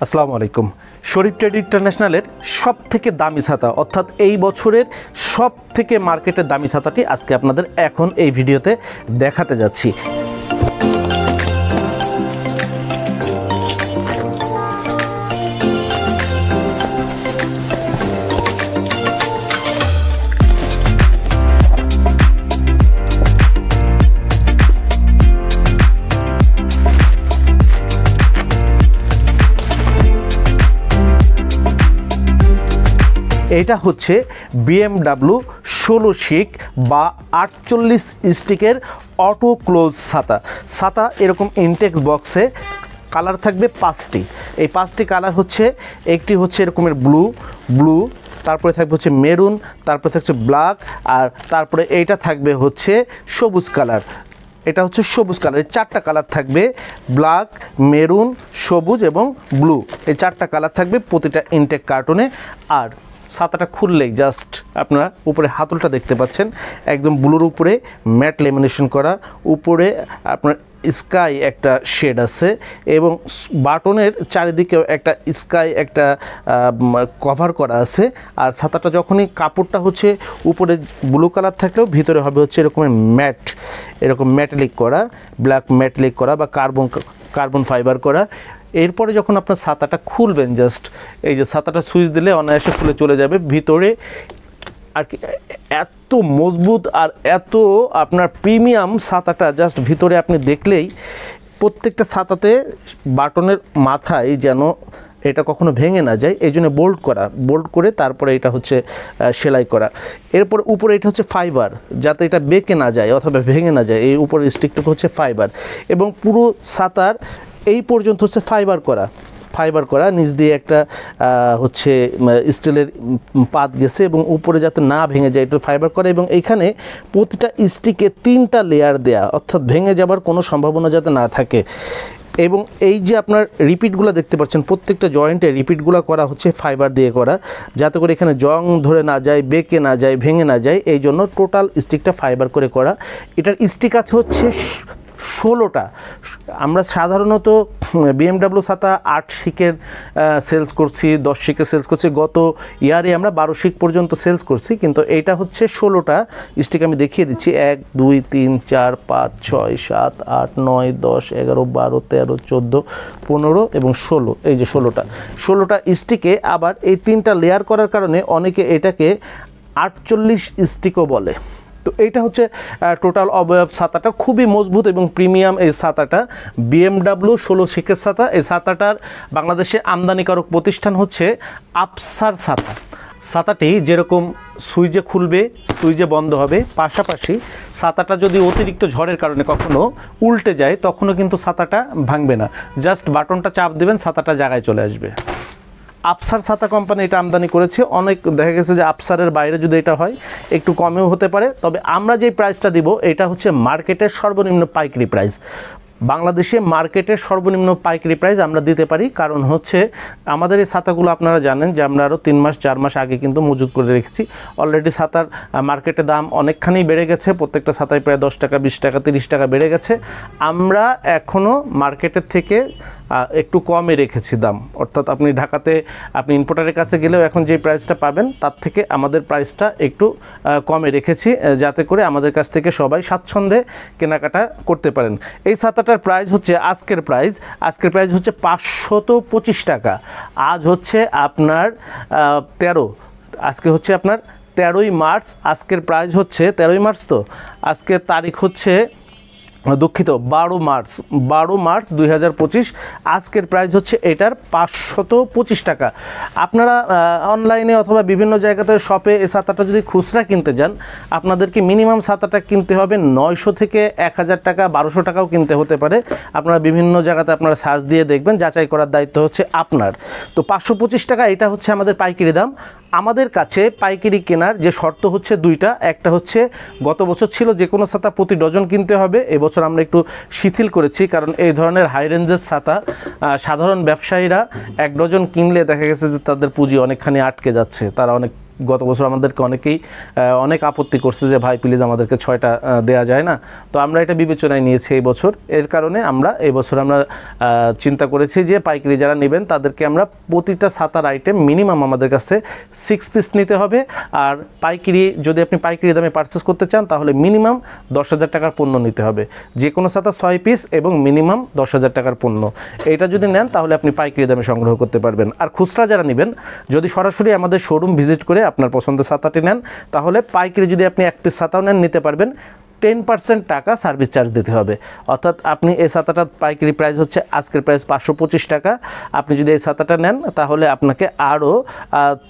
আসসালামু আলাইকুম। শরীফ ট্রেড ইন্টারন্যাশনালের সব থেকে দামি ছাতা অর্থাৎ এই বছরের সব থেকে মার্কেটের দামি ছাতাটি আজকে আপনাদের এখন এই ভিডিওতে দেখাতে যাচ্ছি। এটা হচ্ছে BMW 16 শিক বা 48 স্টিকের অটো ক্লোজ ছাতা এরকম ইনটেক্স বক্সে কালার থাকবে 5টি। এই 5টি কালার হচ্ছে, একটি হচ্ছে এরকমের ব্লু, তারপরে থাকবে হচ্ছে মেরুন, তারপরে থাকছে ব্ল্যাক, আর তারপরে এইটা থাকবে হচ্ছে সবুজ কালার। এটা হচ্ছে সবুজ কালার। এই 4টা কালার থাকবে, ব্ল্যাক, মেরুন, সবুজ এবং ব্লু। এই 4টা কালার থাকবে প্রতিটা ইনটেক কার্টুনে। আর ছাতাটা খুললেই জাস্ট আপনারা উপরে হাতলটা দেখতে পাচ্ছেন, একদম ব্লুর উপরে ম্যাট লেমিনেশন করা, উপরে আপনার স্কাই একটা শেড আছে এবং বাটনের চারিদিকেও একটা স্কাই একটা কভার করা আছে। আর ছাতাটা যখনই কাপড়টা হচ্ছে উপরে ব্লু কালার থাকলেও ভিতরে হবে হচ্ছে এরকমের ম্যাট, এরকম ম্যাটালিক করা, ব্ল্যাক ম্যাটালিক করা বা কার্বন ফাইবার করা। এরপরে যখন আপনার ছাতাটা খুলবেন, জাস্ট এই যে ছাতাটা সুইচ দিলে অনায়াসে খুলে চলে যাবে ভিতরে। আর কি এত মজবুত আর এত আপনার প্রিমিয়াম ছাতাটা, জাস্ট ভিতরে আপনি দেখলেই প্রত্যেকটা ছাতাতে বাটনের মাথায় যেন এটা কখনো ভেঙে না যায়, এই জন্য বোল্ট করে তারপরে এটা হচ্ছে সেলাই করা। এরপর উপরে এটা হচ্ছে ফাইবার, যাতে এটা বেঁকে না যায় অথবা ভেঙে না যায়। এই উপরের স্টিকটুকু হচ্ছে ফাইবার এবং পুরো ছাতার এই পর্যন্ত হচ্ছে ফাইবার করা নিচ দিয়ে একটা হচ্ছে স্টিলের পাত গেছে এবং উপরে যাতে না ভেঙে যায় এটা ফাইবার করা। এবং এইখানে প্রতিটা স্টিকে 3টা লেয়ার দেয়া, অর্থাৎ ভেঙে যাবার কোনো সম্ভাবনা যাতে না থাকে। এবং এই যে আপনার রিপিটগুলো দেখতে পাচ্ছেন, প্রত্যেকটা জয়েন্টে রিপিটগুলো করা হচ্ছে ফাইবার দিয়ে করা, যাতে করে এখানে জং ধরে না যায়, বেঁকে না যায়, ভেঙে না যায়। এই জন্য টোটাল স্টিকটা ফাইবার করে করা। এটার স্টিক আছে হচ্ছে 16টা। আমরা সাধারণত BMW ছাতা 8 শিকের সেলস করছি, 10 শিকের সেলস করছি। গত ইয়ারে আমরা 12 শিক পর্যন্ত সেলস করছি, কিন্তু এইটা হচ্ছে 16টা স্টিক। আমি দেখিয়ে দিচ্ছি, 1 2 3 4 5 6 7 8 9 10 11 12 13 14 15 এবং 16। এই যে 16টা স্টিকে আবার এই 3টা লেয়ার করার কারণে অনেকে এটাকে 48 স্টিকও বলে। তো এইটা হচ্ছে টোটাল অবয়ব। ছাতাটা খুবই মজবুত এবং প্রিমিয়াম। এই ছাতাটা BMW 16 শিকের ছাতা। এই ছাতাটার বাংলাদেশে আমদানিকারক প্রতিষ্ঠান হচ্ছে আফসার ছাতাটি যেরকম সুইচে খুলবে, সুইচে বন্ধ হবে, পাশাপাশি ছাতাটা যদি অতিরিক্ত ঝড়ের কারণে কখনো উল্টে যায় তখনও কিন্তু ছাতাটা ভাঙবে না। জাস্ট বাটনটা চাপ দেবেন, ছাতাটা জায়গায় চলে আসবে। আফসার ছাতা কোম্পানি এটা আমদানি করেছে। অনেক দেখা গেছে যে আফসারের বাইরে যদি এটা হয় একটু কমেও হতে পারে, তবে আমরা যে প্রাইসটা দিব এটা হচ্ছে মার্কেটের সর্বনিম্ন পাইকারি প্রাইস। বাংলাদেশে মার্কেটের সর্বনিম্ন পাইকারি প্রাইস আমরা দিতে পারি, কারণ হচ্ছে আমাদের এই ছাতাগুলো আপনারা জানেন যে আমরা আরও 3 মাস 4 মাস আগে কিন্তু মজুত করে রেখেছি। অলরেডি ছাতার মার্কেটে দাম অনেকখানি বেড়ে গেছে, প্রত্যেকটা ছাতায় প্রায় 10 টাকা 20 টাকা 30 টাকা বেড়ে গেছে। আমরা এখনও মার্কেটের থেকে একটু কমে রেখেছি দাম, অর্থাৎ আপনি ঢাকাতে আপনি ইম্পোর্টারের কাছে গেলেও এখন যে প্রাইসটা পাবেন তার থেকে আমাদের প্রাইসটা একটু কমে রেখেছি, যাতে করে আমাদের কাছ থেকে সবাই স্বাচ্ছন্দ্যে কেনাকাটা করতে পারেন। এই ছাতাটার প্রাইস হচ্ছে আজকের প্রাইস হচ্ছে 525 টাকা। আজ হচ্ছে আপনার 13, আজকে হচ্ছে আপনার 13ই মার্চ। আজকের প্রাইস হচ্ছে 13ই মার্চ, তো আজকের তারিখ হচ্ছে দুঃখিত 12 মার্চ 2025। আজকের প্রাইস হচ্ছে এটার 525 টাকা। আপনারা অনলাইনে অথবা বিভিন্ন জায়গাতে শপে এই ছাতাটা যদি খুচরা কিনতে যান, আপনাদেরকে মিনিমাম ছাতাটা কিনতে হবে 900 থেকে 1000 টাকা, 1200 টাকাও কিনতে হতে পারে। আপনারা বিভিন্ন জায়গাতে আপনারা সার্চ দিয়ে দেখবেন, যাচাই করার দায়িত্ব হচ্ছে আপনার। তো 525 টাকা এটা হচ্ছে আমাদের পাইকারি দাম। আমাদের কাছে পাইকারি কেনার যে শর্ত হচ্ছে 2টা। একটা হচ্ছে গত বছর ছিল যে কোনো ছাতা প্রতি ডজন কিনতে হবে, এবছর আমরা একটু শিথিল করেছি, কারণ এই ধরনের হাই রেঞ্জের ছাতা সাধারণ ব্যবসায়ীরা 1 ডজন কিনলে দেখা গেছে যে তাদের পুঁজি অনেকখানি আটকে যাচ্ছে, তারা অনেক গত বছর আমাদেরকে অনেক আপত্তি করছে যে ভাই প্লিজ আমাদেরকে 6টা দেওয়া যায় না। তো আমরা এটা বিবেচনায় নিয়েছি এই বছর। এর কারণে এই বছর আমরা চিন্তা করেছি যে পাইকারি যারা নেবেন তাদেরকে আমরা প্রতিটা ছাতার আইটেম মিনিমাম আমাদের কাছে 6 পিস নিতে হবে। আর পাইকারি যদি আপনি পাইকারি দামে পারচেস করতে চান তাহলে মিনিমাম 10,000 টাকার পণ্য নিতে হবে। যে কোনো ছাতা 6 পিস এবং মিনিমাম 10,000 টাকার পণ্য, এটা যদি নেন তাহলে আপনি পাইকারি দামে সংগ্রহ করতে পারবেন। আর খুচরা যারা নেবেন, যদি সরাসরি আমাদের শোরুম ভিজিট করে আপনার পছন্দের ছাতাটি নেন তাহলে পাইকারি যদি আপনি 1 পিস ছাতাও নেন নিতে পারবেন, 10% টাকা সার্ভিস চার্জ দিতে হবে। অর্থাৎ আপনি এই ছাতাটার পাইকারি প্রাইস হচ্ছে আজকের প্রাইস 525 টাকা, আপনি যদি এই ছাতাটা নেন তাহলে আপনাকে আরও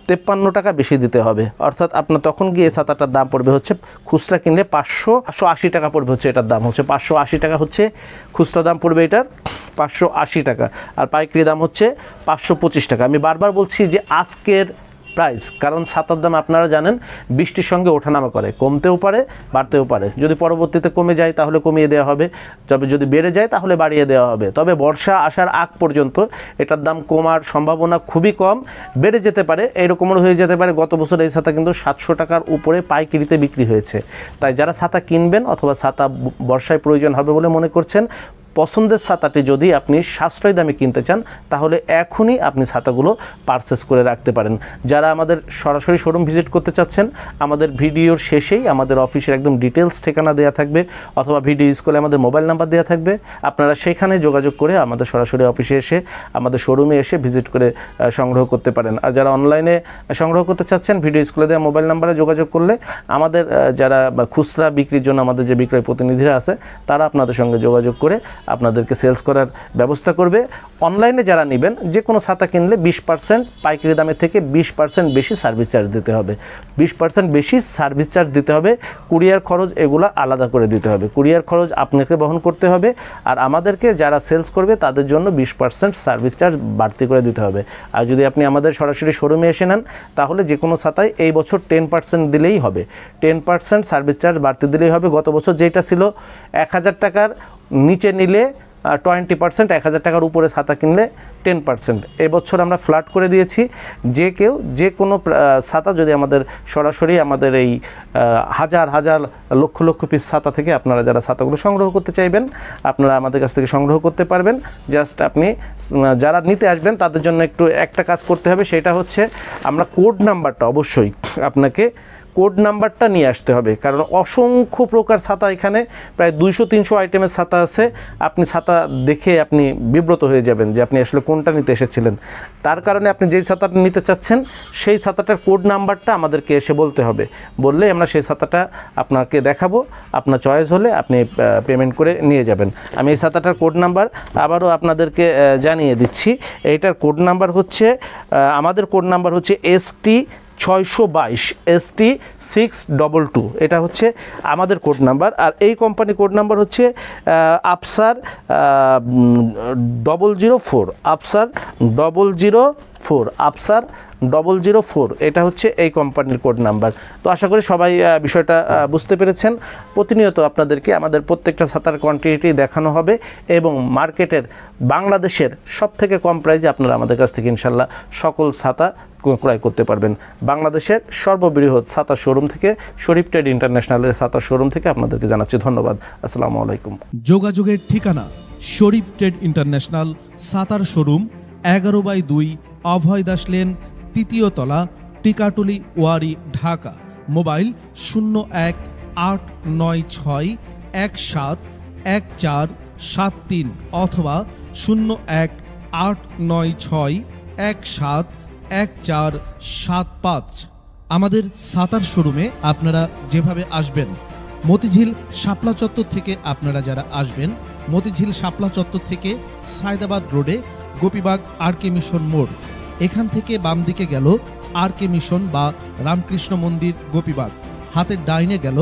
53 টাকা বেশি দিতে হবে। অর্থাৎ আপনার তখন গিয়ে এই ছাতাটার দাম পড়বে হচ্ছে খুচরা কিনলে 580 টাকা পড়বে, হচ্ছে এটার দাম হচ্ছে 580 টাকা, হচ্ছে খুচরা দাম পড়বে এটার 580 টাকা, আর পাইকারি দাম হচ্ছে 525 টাকা। আমি বারবার বলছি যে আজকের প্রাইস, কারণ ছাতার দাম আপনারা জানেন বৃষ্টির সঙ্গে ওঠানামা করে, কমতেও পারে বাড়তেও পারে। যদি পরবর্তীতে কমে যায় তাহলে কমিয়ে দেওয়া হবে, তবে যদি বেড়ে যায় তাহলে বাড়িয়ে দেওয়া হবে। তবে বর্ষা আসার আগ পর্যন্ত এটার দাম কমার সম্ভাবনা খুবই কম, বেড়ে যেতে পারে, এইরকমও হয়ে যেতে পারে। গত বছর এই ছাতা কিন্তু 700 টাকার উপরে পাইকারিতে বিক্রি হয়েছে। তাই যারা ছাতা কিনবেন অথবা ছাতা বর্ষায় প্রয়োজন হবে বলে মনে করছেন, পছন্দের ছাতাটি যদি আপনি সাশ্রয়ী দামে কিনতে চান তাহলে এখনই আপনি ছাতাগুলো পারচেস করে রাখতে পারেন। যারা আমাদের সরাসরি শোরুম ভিজিট করতে চাচ্ছেন, আমাদের ভিডিওর শেষেই আমাদের অফিসের একদম ডিটেলস ঠিকানা দেওয়া থাকবে, অথবা ভিডিও স্কুলে আমাদের মোবাইল নাম্বার দেওয়া থাকবে। আপনারা সেখানে যোগাযোগ করে আমাদের সরাসরি অফিসে এসে আমাদের শোরুমে এসে ভিজিট করে সংগ্রহ করতে পারেন। আর যারা অনলাইনে সংগ্রহ করতে চাচ্ছেন, ভিডিও স্কুলে দেওয়া মোবাইল নাম্বারে যোগাযোগ করলে আমাদের যারা খুচরা বিক্রির জন্য আমাদের যে বিক্রয় প্রতিনিধিরা আছে তারা আপনাদের সঙ্গে যোগাযোগ করে আপনাদেরকে সেলস করার ব্যবস্থা করবে। অনলাইনে যারা নেবেন, যে কোনো ছাতা কিনলে 20% পাইকারি দামের থেকে 20% বেশি সার্ভিস চার্জ দিতে হবে, 20% বেশি সার্ভিস চার্জ দিতে হবে। কুরিয়ার খরচ এগুলো আলাদা করে দিতে হবে, কুরিয়ার খরচ আপনাকে বহন করতে হবে। আর আমাদেরকে যারা সেলস করবে তাদের জন্য 20% সার্ভিস চার্জ বাড়তি করে দিতে হবে। আর যদি আপনি আমাদের সরাসরি শোরুমে এসে নেন তাহলে যে কোনো ছাতায় এই বছর 10% দিলেই হবে, 10% সার্ভিস চার্জ বাড়তি দিলেই হবে। গত বছর যেটা ছিল 1000 টাকার নিচে নিলে 20%, 1000 টাকার উপরে ছাতা কিনলে 10%। এবছর আমরা ফ্ল্যাট করে দিয়েছি, যে কোনো ছাতা যদি আমাদের সরাসরি আমাদের এই হাজার হাজার লক্ষ লক্ষ পিস ছাতা থেকে আপনারা যারা ছাতাগুলো সংগ্রহ করতে চাইবেন আপনারা আমাদের কাছ থেকে সংগ্রহ করতে পারবেন। জাস্ট আপনি যারা নিতে আসবেন তাদের জন্য একটা কাজ করতে হবে, সেটা হচ্ছে আমরা কোড নাম্বারটা অবশ্যই আপনাকে কোড নাম্বারটা নিয়ে আসতে হবে, কারণ অসংখ্য প্রকার ছাতা, এখানে প্রায় 200-300 আইটেমের ছাতা আছে। আপনি ছাতা দেখে আপনি বিব্রত হয়ে যাবেন যে আপনি আসলে কোনটা নিতে এসেছিলেন। তার কারণে আপনি যেই ছাতাটা নিতে চাচ্ছেন সেই ছাতাটার কোড নাম্বারটা আমাদেরকে এসে বলতে হবে, বললে আমরা সেই ছাতাটা আপনাকে দেখাবো, আপনার চয়েস হলে আপনি পেমেন্ট করে নিয়ে যাবেন। আমি এই ছাতাটার কোড নাম্বার আবারও আপনাদেরকে জানিয়ে দিচ্ছি। এইটার কোড নাম্বার হচ্ছে, আমাদের কোড নাম্বার হচ্ছে ST622 ST622, এটা হচ্ছে আমাদের কোড নাম্বার। আর এই কোম্পানি কোড নাম্বার হচ্ছে আফসার 004, আফসার 004, এটা হচ্ছে এই কোম্পানির কোড নাম্বার। তো আশা করি সবাই বিষয়টা বুঝতে পেরেছেন। প্রতিনিয়ত আপনাদেরকে আমাদের প্রত্যেকটা ছাতার কোয়ান্টিটি দেখানো হবে এবং মার্কেটের বাংলাদেশের সবথেকে কম প্রাইসে আপনারা আমাদের কাছ থেকে ইনশাল্লাহ সকল ছাতা ক্রয় করতে পারবেন। বাংলাদেশের সর্ববৃহৎ ছাতা শোরুম থেকে, শরীফ ট্রেড ইন্টারন্যাশনালের ছাতা শোরুম থেকে আপনাদেরকে জানাচ্ছি ধন্যবাদ। আসসালামু আলাইকুম। যোগাযোগের ঠিকানা শরীফ ট্রেড ইন্টারন্যাশনাল ছাতার শোরুম, 11/2 অভয় দাস লেন, 3য় তলা, টিকাটুলি, ওয়ারী, ঢাকা। মোবাইল 018961714173 অথবা 018961714175। আমাদের ছাতার শোরুমে আপনারা যেভাবে আসবেন, মতিঝিল শাপলা চত্বর থেকে আপনারা যারা আসবেন, মতিঝিল শাপলা চত্বর থেকে সায়দাবাদ রোডে গোপীবাগ আরকে মিশন মোড়, এখান থেকে বাম দিকে গেল আরকে মিশন বা রামকৃষ্ণ মন্দির গোপীবাগ, হাতের ডাইনে গেল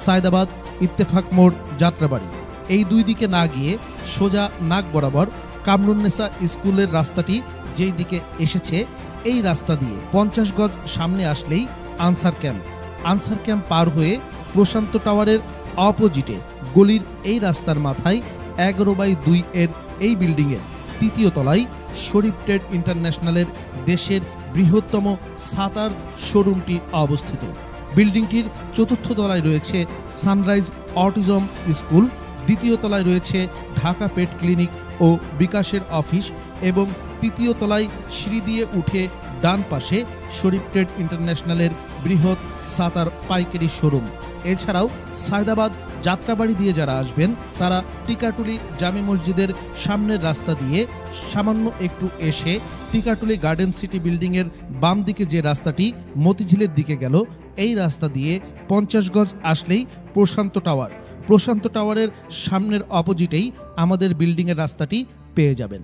সায়দাবাদ ইত্তেফাক মোড় যাত্রাবাড়ি। এই দুই দিকে না গিয়ে সোজা নাক বরাবর কামরুন্নেসা স্কুলের রাস্তাটি যেই দিকে এসেছে, এই রাস্তা দিয়ে 50 গজ সামনে আসলেই আনসার ক্যাম্প পার হয়ে প্রশান্ত টাওয়ারের অপোজিটে গলির এই রাস্তার মাথায় 11/2 এর এই বিল্ডিংয়ের 3য় তলায় শরীফ ট্রেড ইন্টারন্যাশনালের দেশের বৃহত্তম ছাতার শোরুমটি অবস্থিত। বিল্ডিংটির চতুর্থ তলায় রয়েছে সানরাইজ অটিজম স্কুল, দ্বিতীয় তলায় রয়েছে ঢাকা পেট ক্লিনিক ও বিকাশের অফিস এবং তৃতীয় তলায় সিঁড়ি দিয়ে উঠে ডান পাশে শরীফ ট্রেড ইন্টারন্যাশনালের বৃহৎ ছাতার পাইকারি শোরুম। এছাড়াও সায়দাবাদ যাত্রাবাড়ি দিয়ে যারা আসবেন তারা টিকাটুলি জামে মসজিদের সামনের রাস্তা দিয়ে সামান্য একটু এসে টিকাটুলি গার্ডেন সিটি বিল্ডিংয়ের বাম দিকে যে রাস্তাটি মতিঝিলের দিকে গেল, এই রাস্তা দিয়ে 50 গজ আসলেই প্রশান্ত টাওয়ার। প্রশান্ত টাওয়ারের সামনের অপোজিটেই আমাদের বিল্ডিংয়ের রাস্তাটি পেয়ে যাবেন।